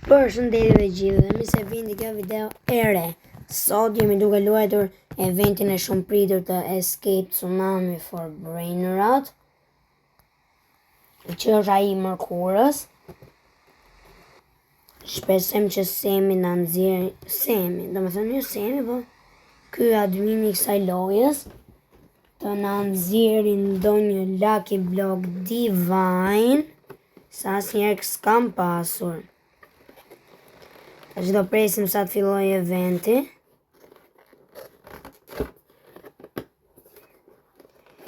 Përshëndetje të gjithëve, mirë se vini kjo video e re. Sot jemi duke luajtur eventin e shumë pritur të Escape Tsunami for Brain Rot, që është ai i mërkurës. Shpresojmë që Semi na nxjerr, po ky admini i kësaj lojës të na nxjerrë ndonjë Lucky Block Divine, sa asnjëherë s'kam pasur. Tash do presim sa të filloj eventi.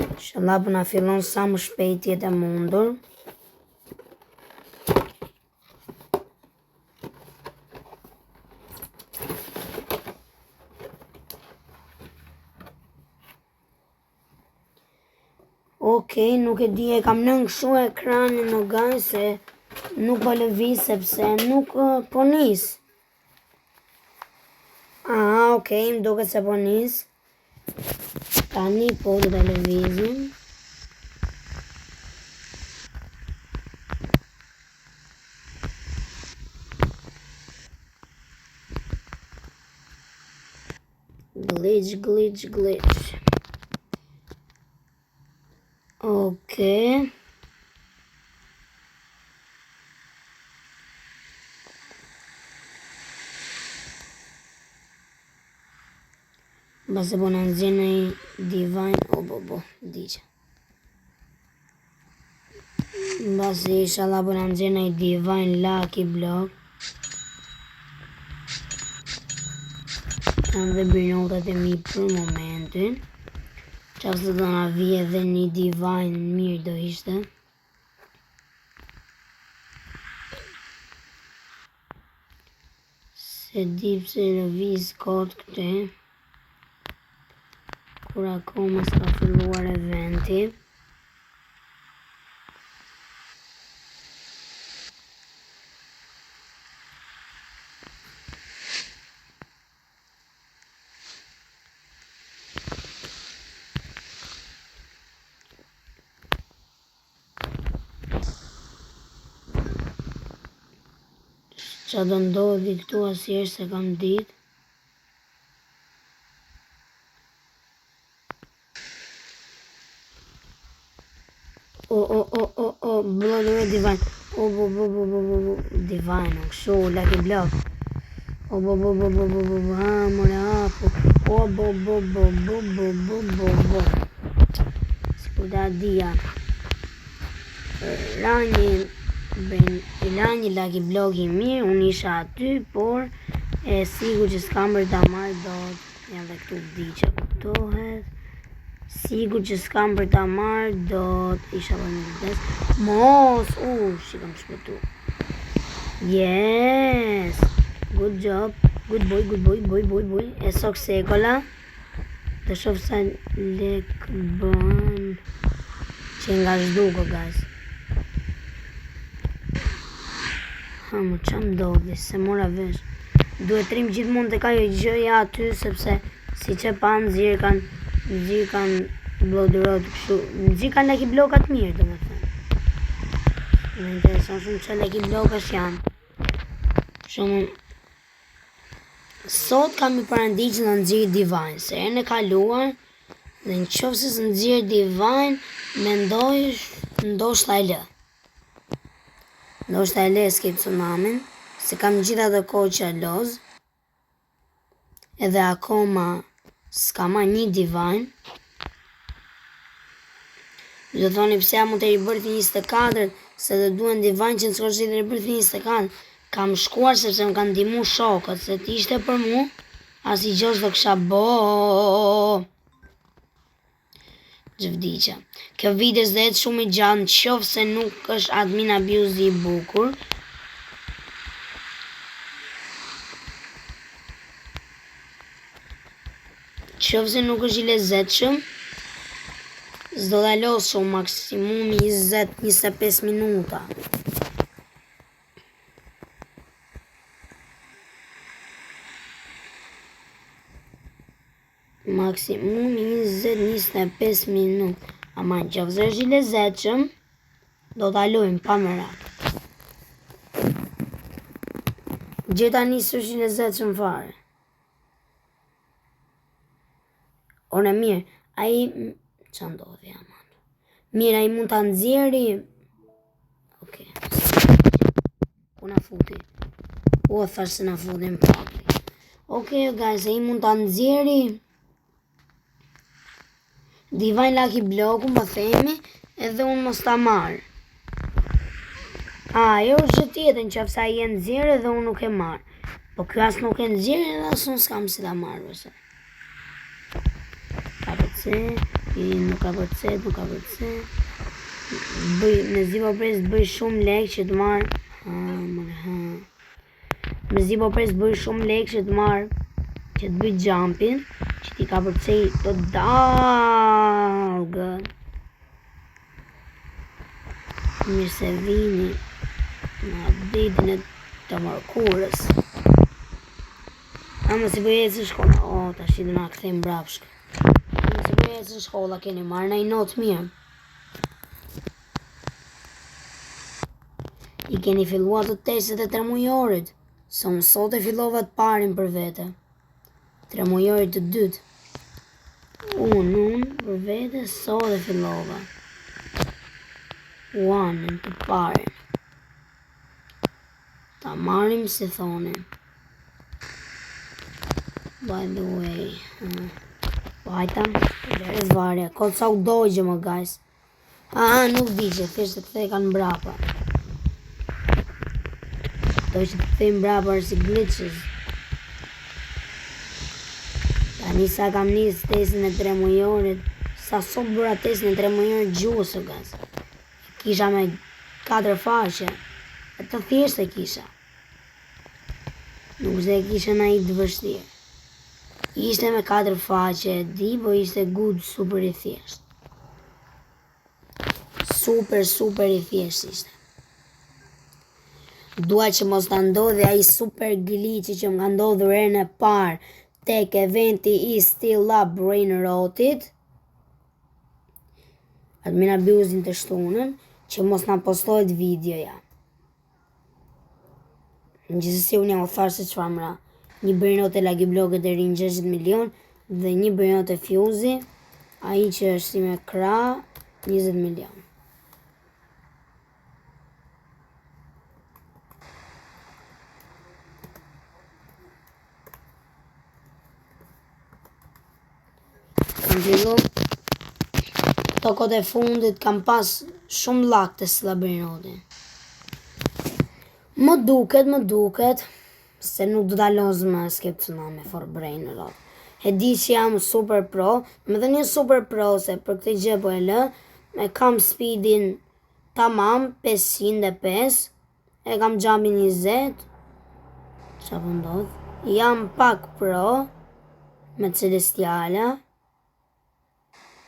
Inshallah po na fillon sa më shpejt jetë e mundur. Okej, nuk e di, e kam lënë kështu ekranin në gaj se nuk po lëviz sepse nuk po nis. Okej, më duket se po nis. Tani po do ta lëvizim. Glitch. Okej. Base po në nëzirë në i Divine, diqe. Base inshallah po në nëzirë në i Divine Lucky Block. Kam dhe birnotat e mi për momentin. Qafë do na vije dhe një Divine mirë do ishte. Se di pse lëviz kot këte. Kur akoma s'ka filluar eventi. Qa do ndodhi këtu asnjëherë se kam ditë. Blood Divine. Divine, kështu, Lucky Block. More apo. Sikur ta dia. Një Lucky Block i mirë, unë isha aty, por e sigur që s'kam për ta marrë dot. Edhe këtu di që kuptohet. Sigur që s'kam për ta marrë dot, isha për një vdes. Mos, shi kam shpëtu. Yes, good job, good boy. E sok sekola. Të shof sa lek bën. Që nga zhduko, guys. Më qa ndodhi, se mora vesh. Duhet trim gjithmonë të ka jo gjëja aty, sepse si që pa nëzirë kanë blodurot kështu. Nëzirë kanë Lucky Blockat mirë, do me thënë. Më intereson shumë që Lucky Blockash janë. Shumë. Sot kam i parandicë në nëzirë Divine, se e në kaluar, dhe në qofë se nëzirë Divine, me ndoshta e lë. Ndoshta e le Escape Tsunami, se kam gjitha të kohë që loz, edhe akoma s'ka ma një Divine. Do thoni pse jam të ribërthi 24, se dhe duen Divine që nësë kështë të ribërthi 24. Kam shkuar sepse më kanë ndihmu shokët, se t'ishte për mu, as i gjos do kësha bo. Gjëvdiqa. Kjo vides dhe jetë shumë i gjatë, në qofë se nuk është admin abuse i bukur. Qofë se nuk është i lezetshëm, s'do da losë shumë maksimumi 20-25 minuta. Maksimum 20-25 minutë. Ama në qofë se është i lezetshëm, do ta lojmë pa merak. Gjeta një sushi në zetë shumë fare. Ore mirë, që ndodhi aman? Mirë, ai mund të nxjerri. Okej. Ku na futi? Thash se na futin pakli. Okej, guys, ai mund të nxjerri. Divine Lucky Blockun, po themi, edhe unë mos ta marr. Jo është tjetën që fësa i e nëzirë edhe unë nuk e marrë. Po kjo asë nuk e nëzirë edhe asë unë s'kam si ta marrë vëse. Ka përce, nuk ka përce. Me zi po pres të bëj shumë lek që të marrë. Me zi po pres të bëj shumë lek që të marrë. Që të bëj jumpin. Që ti ka përce të dalgën. Mirë se vini. Në ditën e të mërkurës. Më si bëjec në shkolla. Ta shi dhe nga këthejmë brapshkë. Më si bëjec në shkolla keni marrë në i notë mirë. I keni filluar të testet e 3 mujorit. Se unë sot e fillova të parin për vete. 3 mujorit të dytë. Unë për vete sot e fillova. Uanën të parin. Ta marim si thonin. By the way. Vajta. Deres varja. Kod sa u dojgje më guys. Nuk di që thjesht të kthej kanë mbrapa. Do që të kthej mbrapa si glitches. Tani sa kam njës tesin e 3 mujorit. Sa sot bëra tesin e 3 mujorit gjusë guys. Kisha me 4 faqe. E të thjesht e kisha. Nuk se kisha na i të vështirë. Ishte me 4 faqe e di, po ishte good super i thjesht. Super i thjesht ishte. Dua që mos të ndodhi ai super glitchi që më ka ndodhur herën e parë tek eventi i Still Up Brain Rotit. Admin abuzin të shtunën, që mos na postohet videoja. Në gjithësi unë ja u tharë se qëfar mëra. Një bërnot e Lucky Blocket e rinë 60 milion dhe një bërnot e Fuse, a i që është si me kra 20 milion. Kam fillu, tokot e fundit kam pas shumë lakte së la bërnotin. Më duket, se nuk do t'alloz më Escape Tsunami for Brain Rot. E di që jam super pro, me dhe një super pro se për këtë gjë po e lë, e kam speedin tamam 505, e kam jumpin 20, që po ndodh, jam pak pro, me Celestiala,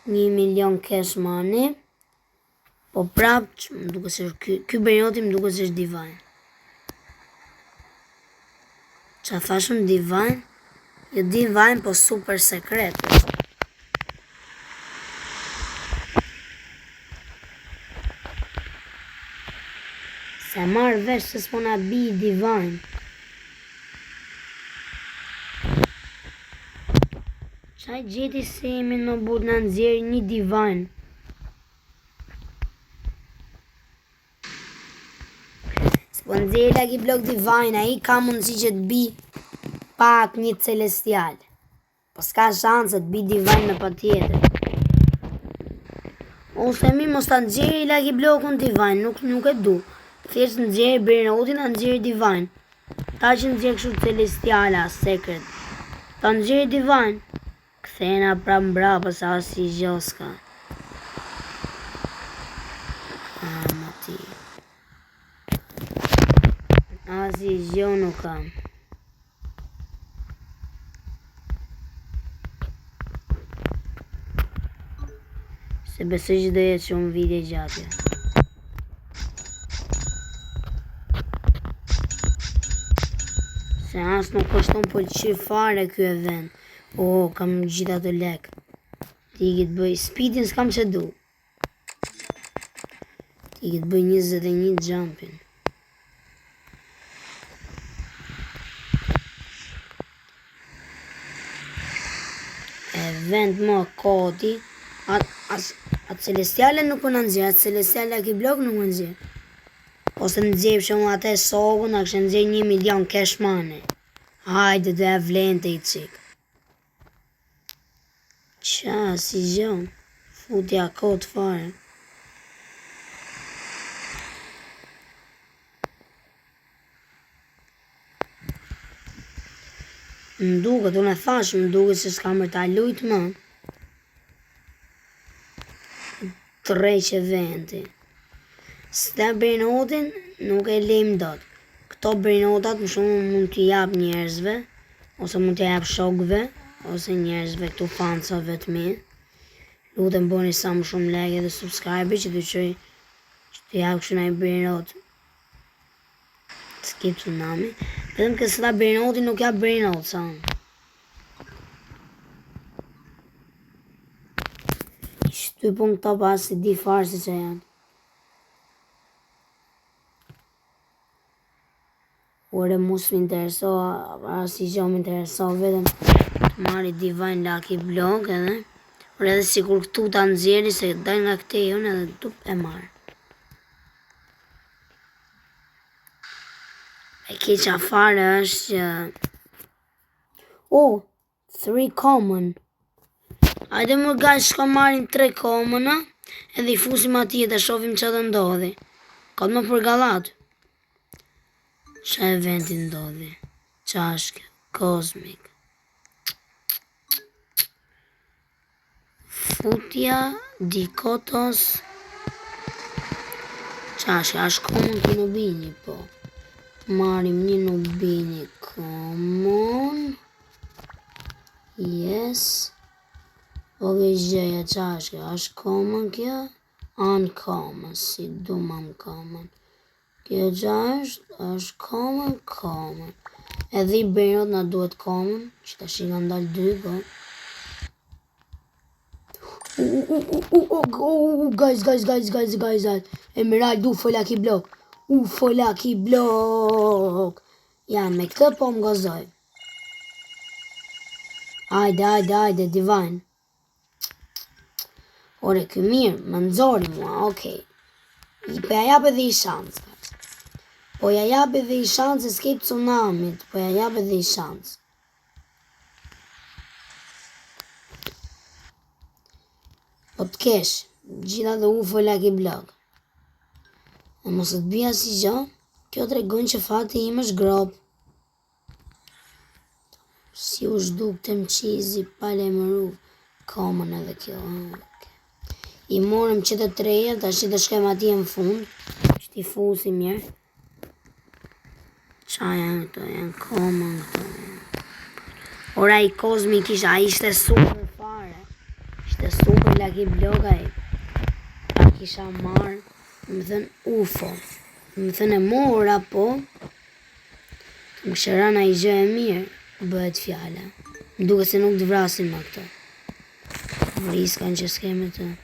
1 milion cash money, po prap, më duke se ky bërjoti më duke se është Divine. Qa thashëm Divine? Jo Divine, po super sekret. Se marrë vesh se s'po na bi Divine. Qaj gjeti se jemi në but në nëzjeri një Divine. Po nëzirë Lucky Block Divine, a i ka mundësi që të bi pak një Celestial. Po s'ka shansë të bi Divine në pa tjetër. Ose mi mos të nëzirë Lucky Blockun Divine, nuk e du. Thjesht nëzirë Bërnotin, nëzirë Divine. Ta që nëzirë kështu Celestiala, Secret. Ta nëzirë Divine. Këthena pra mbra pësa si gjoska. Asi gjo nuk kam. Se besoj që do jetë shumë video gjatja. Se as nuk është në pëlqy fare kjo event. Kam gjitha të lek. Ti këtë bëj speedin s'kam që du. Ti këtë bëj 21 jumpin. vend më koti. Atë celestiale nuk po në nëzirë, atë celestiale Lucky Block nuk më nëzirë. Ose nëzirë që më atë sogun, a kështë nëzirë 1 milion cash money. Hajde dhe e vlente i qik. Qa, si gjo, futja kot fare. Më duke, unë e thash, më duke se s'ka mërë ta lujtë më. Treqe venti. S'ta brinotin, nuk e lejmë dot. Këto brinotat më shumë mund t'i jap njerëzve, ose mund t'i jap shokve, ose njerëzve këtu fansave të mi. Lutem bëni sa më shumë like dhe subscribe që t'u jap kështu naj brinot. Skip tsunami. Vetëm që s'ta brinoti nuk jap brinot sa. Shtypun këta pas si di farë si që janë. Ore mus m'intereso, si që m'intereso vetëm të marri Divine Lucky Block edhe. Ore edhe si kur këtu ta nëzjeri se daj nga këte jone edhe tup e marë. E keqa fare është që... Oh, 3 common. Hajde më guys, shko marim 3 commona, edhe i fusim atje të shofim që të ndodhi. Ka të më përgalat. Qa eventi ndodhi? Qashke, Cosmic. Futja, Dikotos. Qashke, ashtë common të nubini, po. Marim një nubini common. Yes. Oke gjeja qashke, është common kjo? Uncommon, si dumam common. Kjo qa është common. Edhe i bërnot nga duhet common, që ta shi nga ndalë 2, po. Guys. Emerald, UFO Lucky Block. UFO Lucky Block. Janë me këtë po më gozoj. Ajde, Divine. Ore, kë mirë, më nëzori mua, okej. Po ja jap edhe i shansë. Po ja jap edhe i shansë, s'kejt tsunamit. Po ja jap edhe i shansë. Po t'kesh, gjitha dhe UFO Lucky Block. E mos të bia si gjo, kjo të regon që fati im është grop. Si u shduk të mqizi, pale më rruf. Common edhe kjo, I morëm që të treja, ta që të shkem ati në fund, që t'i fusim mirë. Qa janë këto, janë common këto. Ora i Cosmic isha, a ishte super fare. Ishte super Lucky Block a i. A kisha marë, më thënë UFO. Më thënë e mora po, më shërana i gjë e mirë, bëhet fjalla. Më duke se nuk të vrasim ma këto. Vriskan që s'keme të.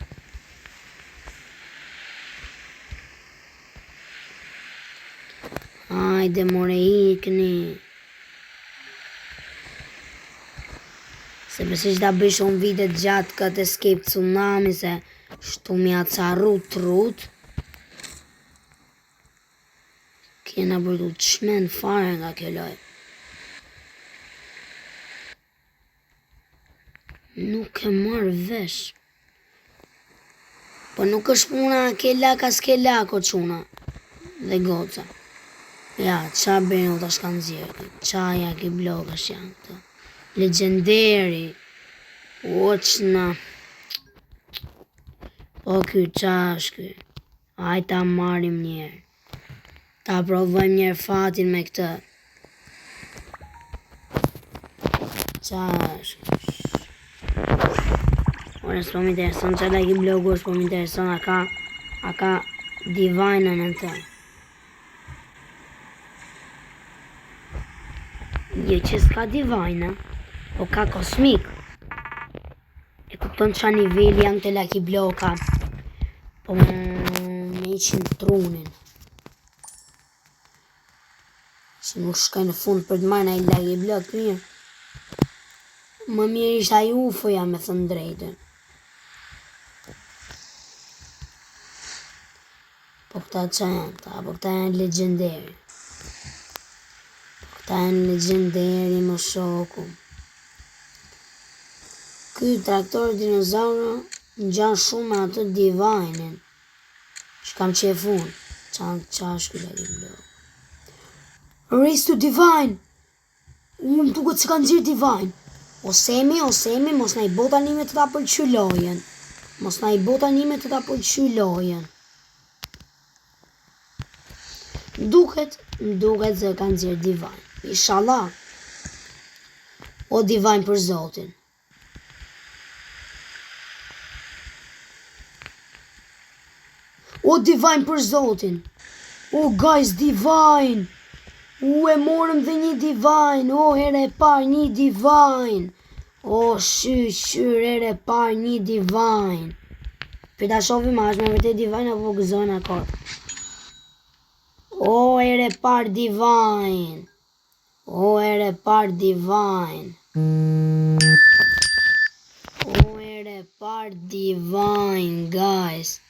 Ajde more ikni. Se përse që ta bëj shumë vitet gjatë këtë escape tsunami se shtu mi atë sa rut. Kena bërdu të shmen fare nga kjo loj. Nuk e marrë vesh. Po nuk është puna ke laka s'ke lako quna. Dhe goca. Ja, qa bërnë të shkanë zirë. Qa Lucky Block është janë këto. Legendary. Oqna. Po kjo qa është kjo. Ajë ta marim njerë. Ta provojmë njerë fatin me këtë. Qa është kjo. Ora s'po më intereson që Lucky Block është, po më intereson a ka Divine në të. Je që s'ka Divine, po ka Cosmic. E kupton qa nivelli janë të Lucky Blocka. Po me iqin trunin. Që nuk shkaj në fund për të marrë në i Lucky Block mirë. Më mirë ishte ai UFO-ja me thënë drejtën. Po këta që janë ta, po këta janë legendari. Këta janë legendari më shoku. Ky traktor dinozauro ngjan shumë atë Divine-in. Që kam qefun. Qash ky lagi blok. Race to Divine! Unë më duket se kanë nxjerr Divine. Osemi, mos na i bota anime të ta pëlqy lojen. Mos na i bota anime të ta pëlqy lojen. Duket se kanë nxjerr Divine. Inshallah. O Divine për Zotin. O Divine për Zotin. O guys, Divine. E morëm dhe një Divine. O here e parë një Divine. O shyr here e parë një Divine. Pita shofim a është me vërtet Divine apo gëzojnë akor. O here e parë Divine. O here e parë Divine. O here e parë Divine, guys.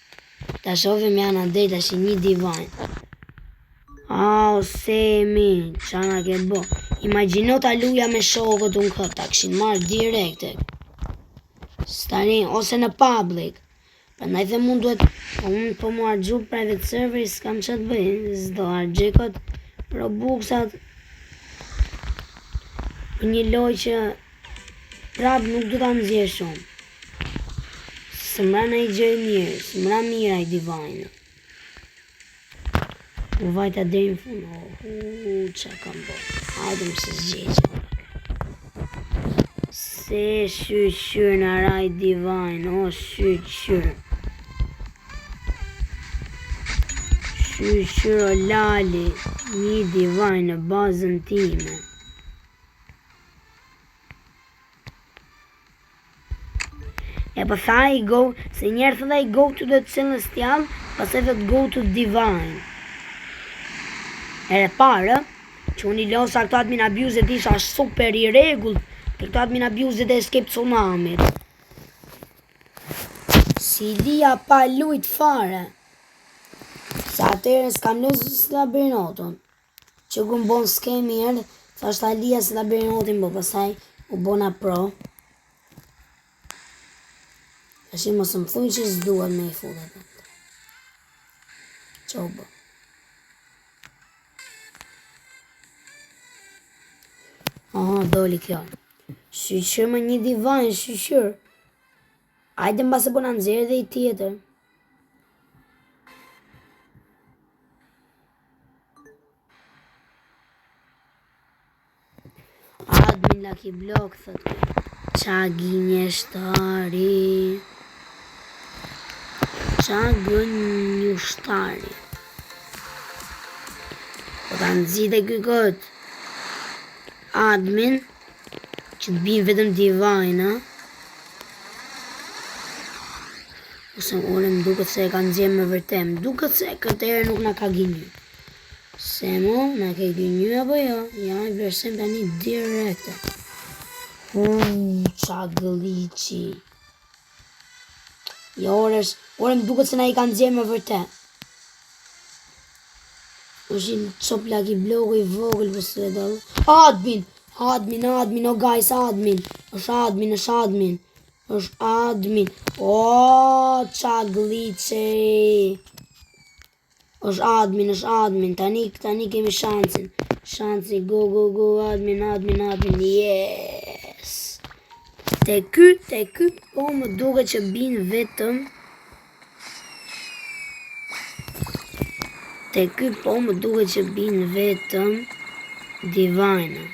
Ta shofim janë adej ta shi një Divine. Semi, qana ke bo. Imagino ta luja me shokët unë këtë, ta këshin marrë direkte. Stani, ose në public. Prandaj the mund duhet, unë po mu argju private server, s'kam që të bëjnë, s'do argjekot Robuxat. Një loj që prap nuk du ta nëzje shumë. Së mra në i gjë mirë, së mra mira i Divine. U vajta deri në fund. Qa kam bo. Hajde më se zgjeqe. Se shyr në raj Divine. O shyr. Shyr o lali. Një Divine në bazën time. E po tha i go, se njerë thë dhe i go to the Celestial, pas e dhe go to Divine. E parë, që unë i losa këto admin abuse dhe isha super i regull, të këto admin abuse dhe Escape Tsunamit. Si lia pa lujt fare. Sa atere s'kam lësë së labirinoton. Që ku më bon skemi erdë, sa është alia së labirinotin, bo pasaj u bona pro. Ashtë mos më thuj që s'duhet me i fullet. Që u bo. Aha, doli kjo. Shyqyr më një Divine, shyqyr. Ajde mba se po në nëzirë dhe i tjetër. Admin Lucky Block, thët kjo. Qa gënjeshtari. Qa gënjeshtari. Po ta nëzite kjo këtë. Admin që të bimë vetëm Divine, ose ore më duket se e ka nëzirë me vërtem, duket se këtë erë nuk nga ka gjinju. Se mo, nga ke gjinju apo jo, ja i vërsen të një direkte. Qa gëlici. Ja ore më duket se nga i ka nëzirë me vërtem. Ushin qop Lucky Block i vogël përse dhe Admin, o guys, admin. është admin. O, qa glitche. është admin. Tani kemi shansi, go, admin, yes. Te ky, po më duke që binë vetëm. Te ky po më duke që binë vetëm Divine.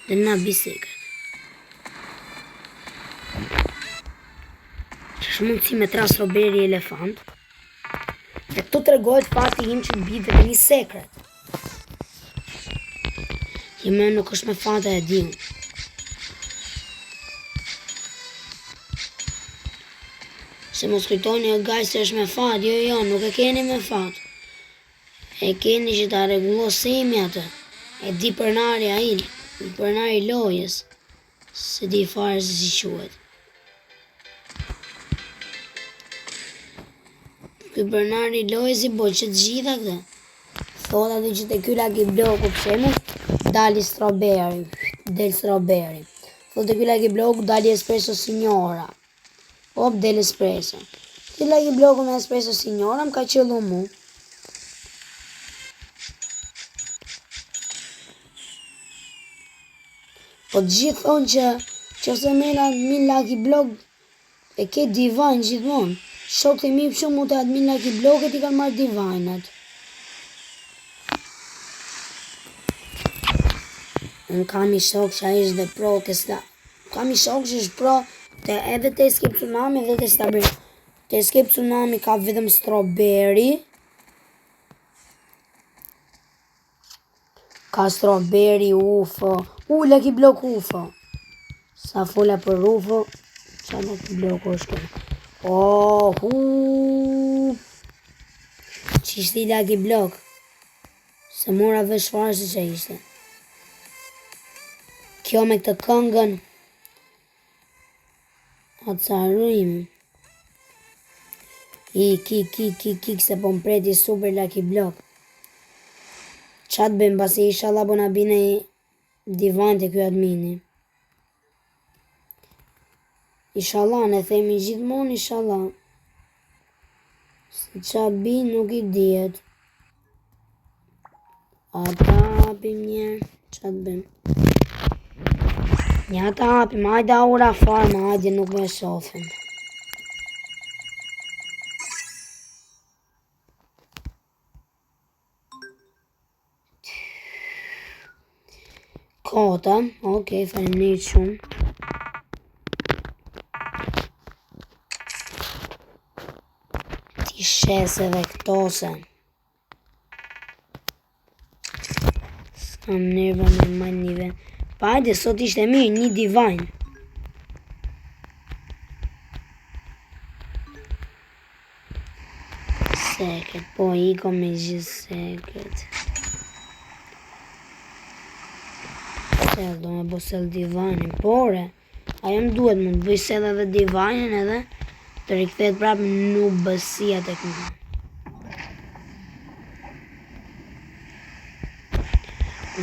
Dhe na bisekët. Që shmund si me tras roberi elefant. Dhe këtu të regojët fati im që bitë dhe një sekret. Jeme nuk është me fata e dim. Se mos kujtoni e guys se është me fat, jo, nuk e keni me fat. E keni që ta regullo semi atë, e di për nari a il. Pronari i lojës. Se di fare se si quhet. Ky pronari i lojës i boj që të gjitha këta. Thot aty që te ky lagi bloku pësemu, dali strawberry. Del strawberry. Thot te ky lagi bloku dali espresso signora. Hop del espresso. Ky lagi bloku me espresso signora më ka qellu mu. Po të gjithë thonë që se mena admin Lucky Block e ke divine gjithmonë. Shokët e mi shumë mu të admin Lucky Block e ti kanë marrë divinat. Unë kam i shok që a ishtë dhe pro kësta. Kam i shok që është pro të edhe të Escape Tsunami dhe të Stabri. Të Escape Tsunami ka vetëm strawberry. Ka strawberry, UFO. Lucky Block UFO. Sa fola për UFO. Qa Lucky Block është kënë. Që ishte i Lucky Block. Se mora vesh farë se që ishte. Kjo me këtë këngën. Atë sa rrimi. Kik se po mpreti super Lucky Block. Qatë bëjmë basi isha labo na bine divine të kjo admini. Inshallah, ne themi gjithmonë inshallah. Se qa bin nuk i dihet. Ata hapim njerë, qa të bëjmë. Një ata hapim, hajde aura farma, hajde nuk me shofim. Kota, okej, faleminderit shumë. Ti shese dhe këtose. S'kam nerva me majnë një vend. Pa hajde, sot ishte mirë, një divine. Secret, po iko me gjithë secret. Do me bo sell divanin, pore, ajo më duhet mund bëj sell edhe divanin edhe të rikëthet prap në bësia të këmë.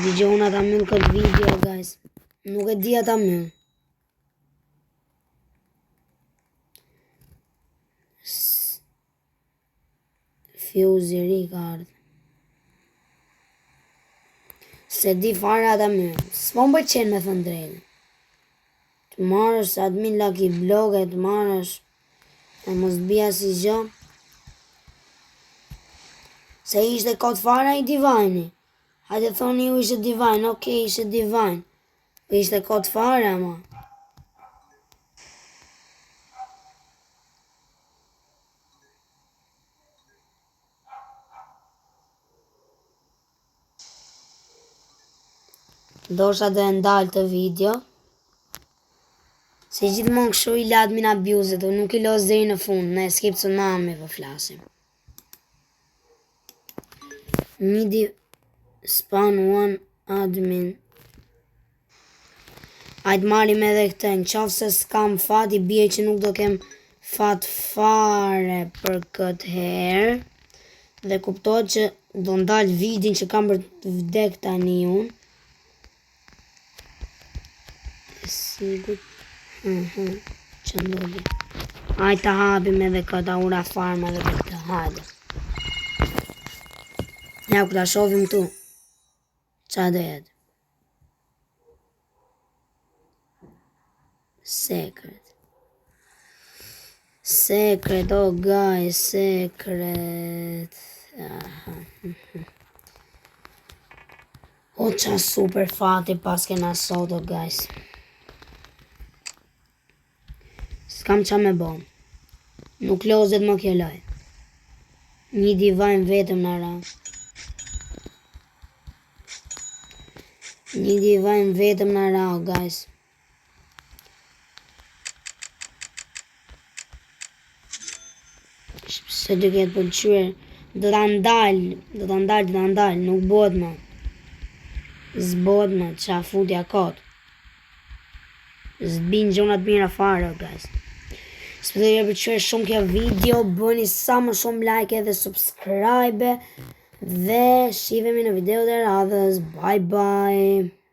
Digjohun ata mëllë këtë video, guys. Nuk e di ata mëllë. Fuse i ri ka ardhë. Se di fare ata mëllë. S'po më bëjt qenë me thënë drejnë. Të marrësh admin Lucky Block e të marrësh e mos të bia si gjo. Se ishte kot fare i divine. Hajde thoni ju ishte divine, okej, ishte divine. Po ishte kot fare ama. Dosha dhe ndalë të video. Se gjithmonë kështu i la admin abuse, nuk i los deri në fund, në Escape Tsunami po flasim. Spawn one admin. Ajtë marim edhe këtë, në qofë se s'kam fat, i bje që nuk do kem fat fare për këtë herë. Dhe kuptohet që do ndalë vidin që kam për të vdek tani unë. Sigur. Që ndodhi. Hajde të hapim edhe këta ura farma dhe këtë. Hajde. Ja ku ta shofim tu. Qa do jetë? Secret. Secret, oh guys, secret. O qa super fati pas kena sot, oh guys. S'kam qa me bom. Nuk lozet më kjo loj. Një divine vetëm në ra. Një divine vetëm në ra, guys. Se dy këtë pëlqyre. Do të ndalë, nuk bëhet më. Zbot më, qa futja kot. Zbin gjonat mira fare, guys. Spëtë ju pëlqyer shumë kjo video, bëni sa më shumë like dhe subscribe dhe shihemi në video të radhës. Bye bye.